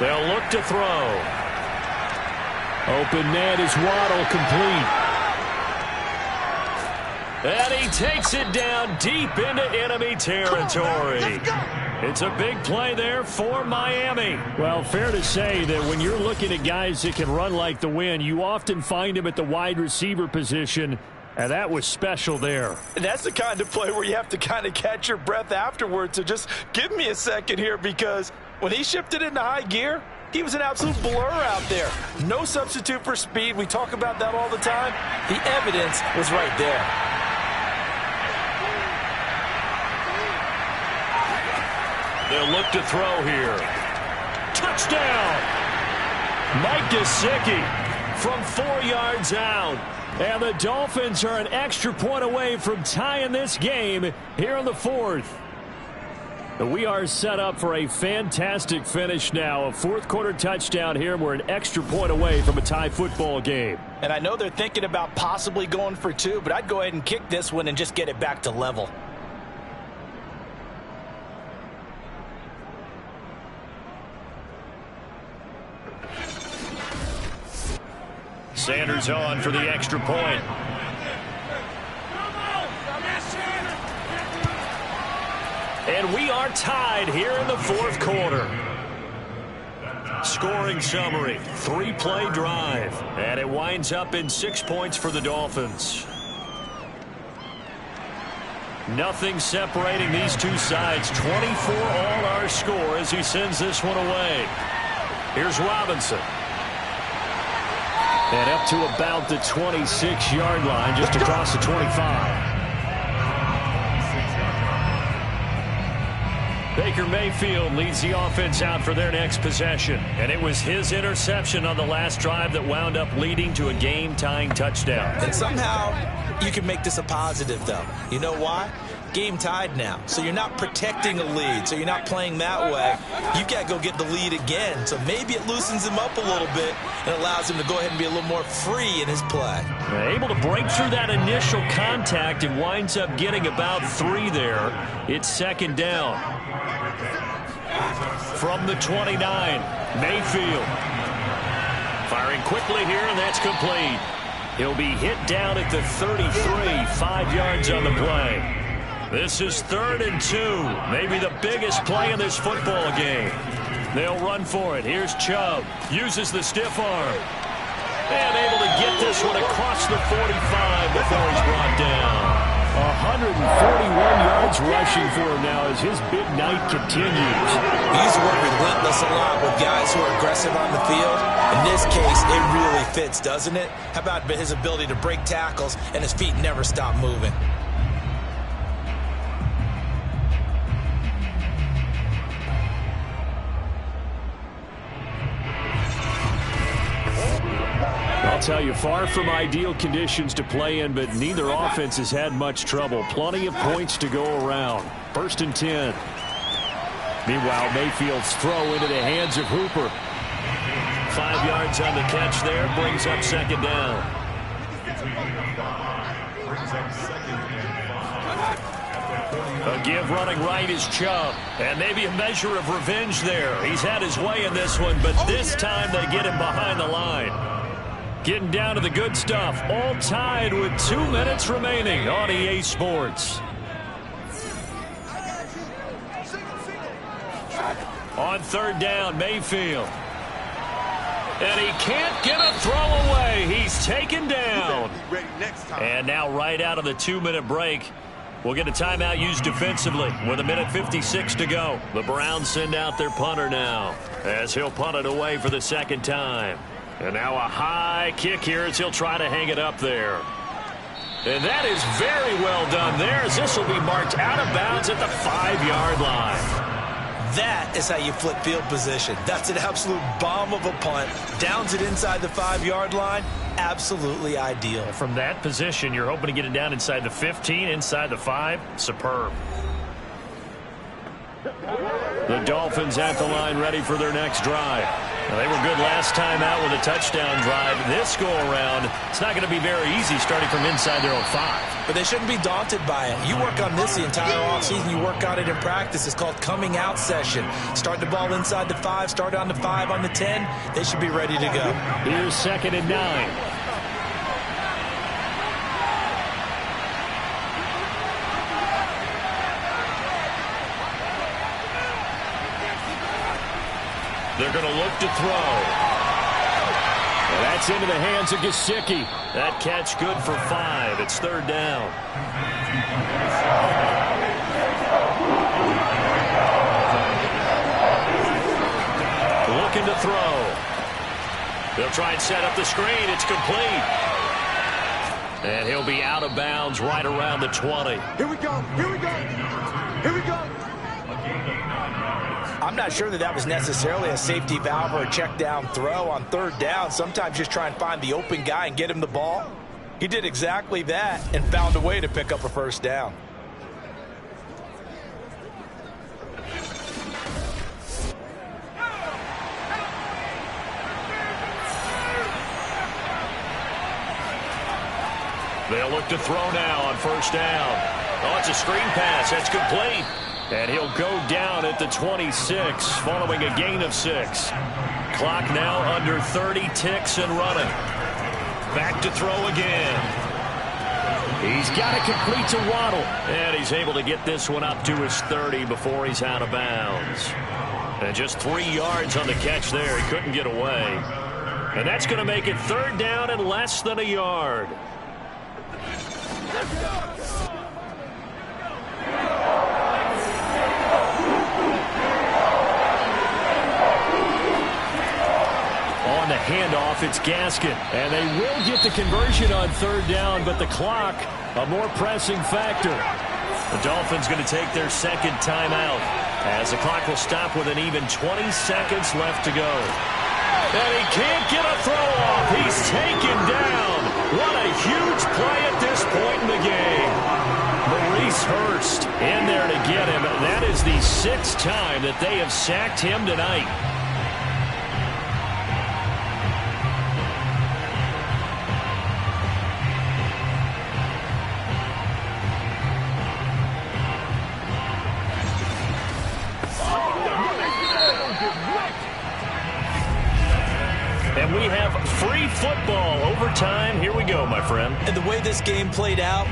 They'll look to throw. Open man is Waddle, complete. And he takes it down deep into enemy territory. It's a big play there for Miami. Well, fair to say that when you're looking at guys that can run like the wind, you often find them at the wide receiver position, and that was special there. And that's the kind of play where you have to kind of catch your breath afterwards. So just give me a second here, because when he shifted into high gear, he was an absolute blur out there. No substitute for speed. We talk about that all the time. The evidence was right there. They'll look to throw here. Touchdown! Mike Gesicki from 4 yards out. And the Dolphins are an extra point away from tying this game here in the fourth. We are set up for a fantastic finish now. A fourth-quarter touchdown here. We're an extra point away from a tie football game. And I know they're thinking about possibly going for 2, but I'd go ahead and kick this one and just get it back to level. Sanders on for the extra point. And we are tied here in the fourth quarter. Scoring summary, 3-play drive. And it winds up in 6 points for the Dolphins. Nothing separating these two sides. 24 all our score as he sends this one away. Here's Robinson. And up to about the 26-yard line, just across the 25. Baker Mayfield leads the offense out for their next possession. And it was his interception on the last drive that wound up leading to a game-tying touchdown. And somehow you can make this a positive, though. You know why? Game tied now. So you're not protecting a lead. So you're not playing that way. You've got to go get the lead again. So maybe it loosens him up a little bit and allows him to go ahead and be a little more free in his play. Able to break through that initial contact and winds up getting about 3 there. It's second down. From the 29, Mayfield. Firing quickly here, and that's complete. He'll be hit down at the 33, 5 yards on the play. This is 3rd and 2, maybe the biggest play in this football game. They'll run for it. Here's Chubb. Uses the stiff arm. And able to get this one across the 45 before he's brought down. 141 yards rushing for him now as his big night continues. He used to work relentless a lot with guys who are aggressive on the field. In this case, it really fits, doesn't it? How about his ability to break tackles and his feet never stop moving? I'll tell you, far from ideal conditions to play in, but neither offense has had much trouble. Plenty of points to go around. 1st and 10. Meanwhile, Mayfield's throw into the hands of Hooper. 5 yards on the catch there, brings up second down. A give running right is Chubb. And maybe a measure of revenge there. He's had his way in this one, but this time they get him behind the line. Getting down to the good stuff. All tied with 2 minutes remaining on EA Sports. On 3rd down, Mayfield. And he can't get a throw away. He's taken down. And now right out of the 2-minute break, we'll get a timeout used defensively with 1:56 to go. The Browns send out their punter now as he'll punt it away for the second time. And now a high kick here as he'll try to hang it up there. And that is very well done there as this will be marked out of bounds at the 5-yard line. That is how you flip field position. That's an absolute bomb of a punt. Downs it inside the 5-yard line. Absolutely ideal. From that position, you're hoping to get it down inside the 15, inside the 5. Superb. The Dolphins at the line ready for their next drive. Well, they were good last time out with a touchdown drive. This go-around, it's not going to be very easy starting from inside their own 5. But they shouldn't be daunted by it. You work on this the entire offseason. You work on it in practice. It's called coming out session. Start the ball inside the 5, start on the 5, on the 10. They should be ready to go. Here's 2nd and 9. They're going to look to throw. Well, that's into the hands of Gesicki. That catch good for 5. It's 3rd down. Looking to throw. They'll try and set up the screen. It's complete. And he'll be out of bounds right around the 20. Here we go. Here we go. Here we go. I'm not sure that was necessarily a safety valve or a check down throw on third down. Sometimes just try and find the open guy and get him the ball. He did exactly that and found a way to pick up a first down. They'll look to throw now on first down. Oh, it's a screen pass. That's complete. And he'll go down at the 26 following a gain of 6. Clock now under 30 ticks and running. Back to throw again. He's got it complete to Waddle. And he's able to get this one up to his 30 before he's out of bounds. And just 3 yards on the catch there. He couldn't get away. And that's going to make it third down and less than a yard. On the handoff, it's Gaskin. And they will get the conversion on third down, but the clock, a more pressing factor. The Dolphins going to take their second timeout as the clock will stop with an even 20 seconds left to go. And he can't get a throw off. He's taken down. What a huge play at this point in the game. Maurice Hurst in there to get him. That is the 6th time that they have sacked him tonight. And we have free football overtime. Here we go, my friend. And the way this game played out,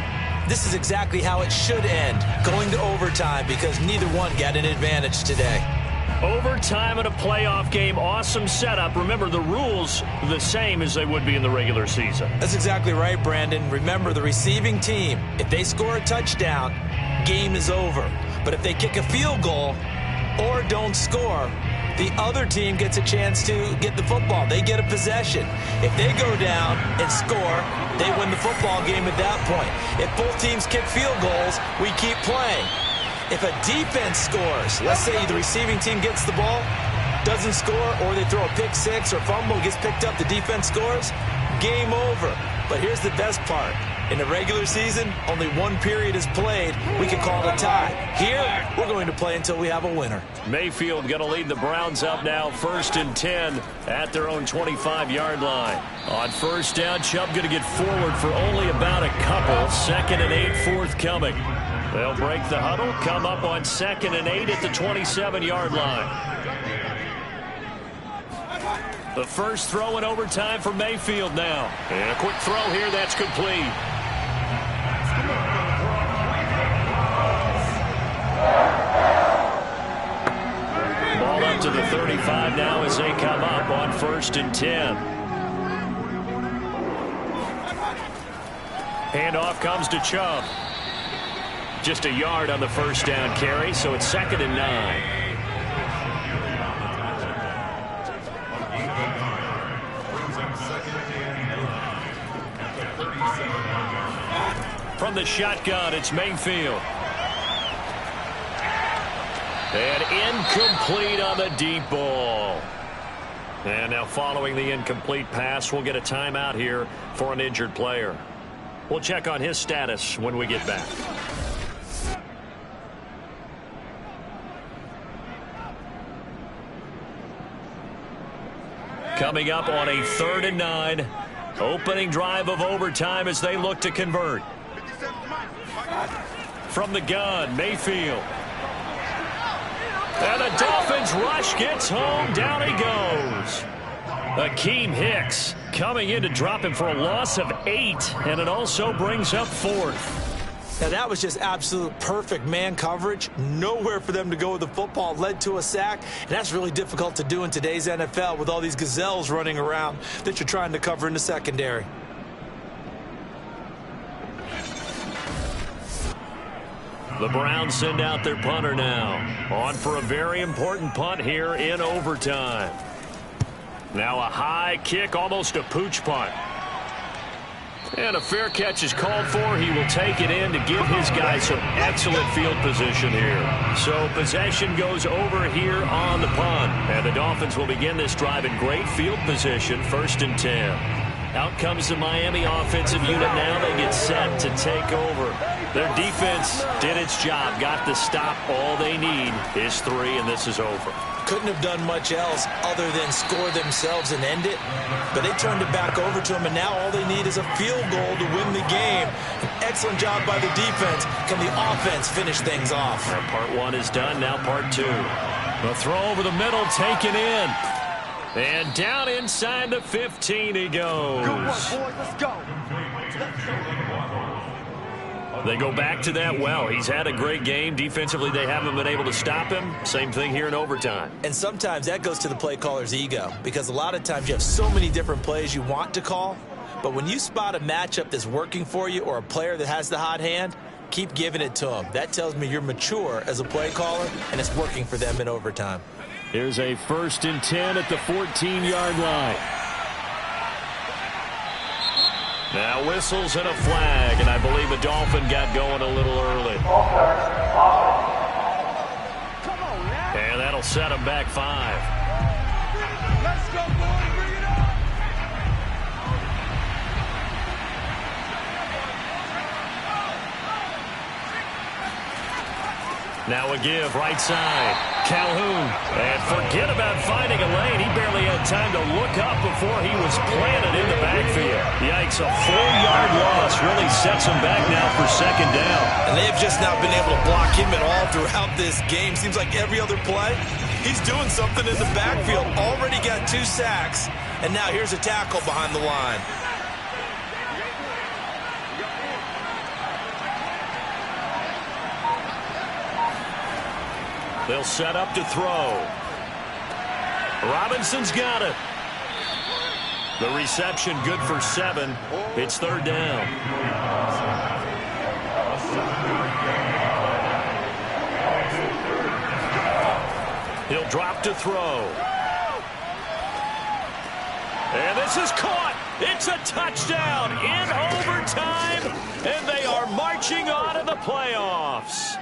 this is exactly how it should end, going to overtime, because neither one got an advantage today. Overtime in a playoff game, awesome setup. Remember, the rules the same as they would be in the regular season. That's exactly right, Brandon. Remember, the receiving team, if they score a touchdown, game is over. But if they kick a field goal or don't score, the other team gets a chance to get the football. They get a possession. If they go down and score, they win the football game at that point. If both teams kick field goals, we keep playing. If a defense scores, let's say the receiving team gets the ball, doesn't score, or they throw a pick six or fumble, gets picked up, the defense scores, game over. But here's the best part. In the regular season, only one period is played. We can call it a tie. Here, we're going to play until we have a winner. Mayfield going to lead the Browns up now, 1st and 10 at their own 25-yard line. On first down, Chubb going to get forward for only about a couple. 2nd and 8 forthcoming. They'll break the huddle, come up on 2nd and 8 at the 27-yard line. The first throw in overtime for Mayfield now. And a quick throw here, that's complete. Ball up to the 35 now as they come up on 1st and 10. Handoff comes to Chubb. Just a yard on the first down carry, so it's 2nd and 9. From the shotgun, it's Mayfield. And incomplete on the deep ball. And now following the incomplete pass, we'll get a timeout here for an injured player. We'll check on his status when we get back. Coming up on a 3rd and 9. Opening drive of overtime as they look to convert. From the gun, Mayfield. And the Dolphins rush gets home. Down he goes. Akeem Hicks coming in to drop him for a loss of 8. And it also brings up 4th. Now, that was just absolute perfect man coverage. Nowhere for them to go with the football. Led to a sack. And that's really difficult to do in today's NFL with all these gazelles running around that you're trying to cover in the secondary. The Browns send out their punter now. On for a very important punt here in overtime. Now a high kick, almost a pooch punt. And a fair catch is called for. He will take it in to give his guys some excellent field position here. So possession goes over here on the punt. And the Dolphins will begin this drive in great field position, 1st and 10. Out comes the Miami offensive unit now. They get set to take over. Their defense did its job, got the stop. All they need is 3, and this is over. Couldn't have done much else other than score themselves and end it. But they turned it back over to them, and now all they need is a field goal to win the game. An excellent job by the defense. Can the offense finish things off? Part 1 is done. Now part 2. The throw over the middle, taken in. And down inside the 15 he goes. Good work, boys. Let's go. They go back to that well. He's had a great game. Defensively, they haven't been able to stop him. Same thing here in overtime. And sometimes that goes to the play caller's ego, because a lot of times you have so many different plays you want to call, but when you spot a matchup that's working for you or a player that has the hot hand, keep giving it to them. That tells me you're mature as a play caller, and it's working for them in overtime. Here's a 1st and 10 at the 14-yard line. Now whistles and a flag, and I believe the Dolphin got going a little early. And that'll set him back 5. Let's go, boys. Bring it up. Now a give, right side. Calhoun. And forget about finding a lane. He barely had time to look up before he was planted in the backfield. Yikes, a 4-yard loss really sets him back now for 2nd down. And they've just not been able to block him at all throughout this game. Seems like every other play, he's doing something in the backfield. Already got 2 sacks, and now here's a tackle behind the line. They'll set up to throw. Robinson's got it. The reception good for 7. It's 3rd down. He'll drop to throw. And this is caught. It's a touchdown in overtime, and they are marching on to the playoffs.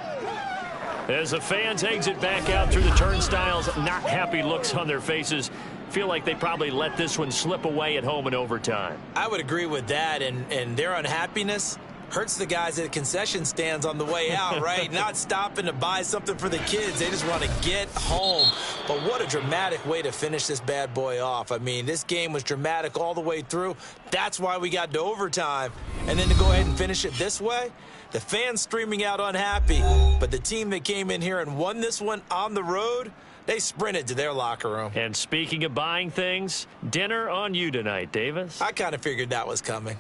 As the fans exit back out through the turnstiles, not happy looks on their faces. Feel like they probably let this one slip away at home in overtime. I would agree with that, and their unhappiness hurts the guys at the concession stands on the way out, right? Not stopping to buy something for the kids. They just want to get home. But what a dramatic way to finish this bad boy off. I mean, this game was dramatic all the way through. That's why we got to overtime. And then to go ahead and finish it this way, the fans streaming out unhappy. But the team that came in here and won this one on the road, they sprinted to their locker room. And speaking of buying things, dinner on you tonight, Davis. I kind of figured that was coming.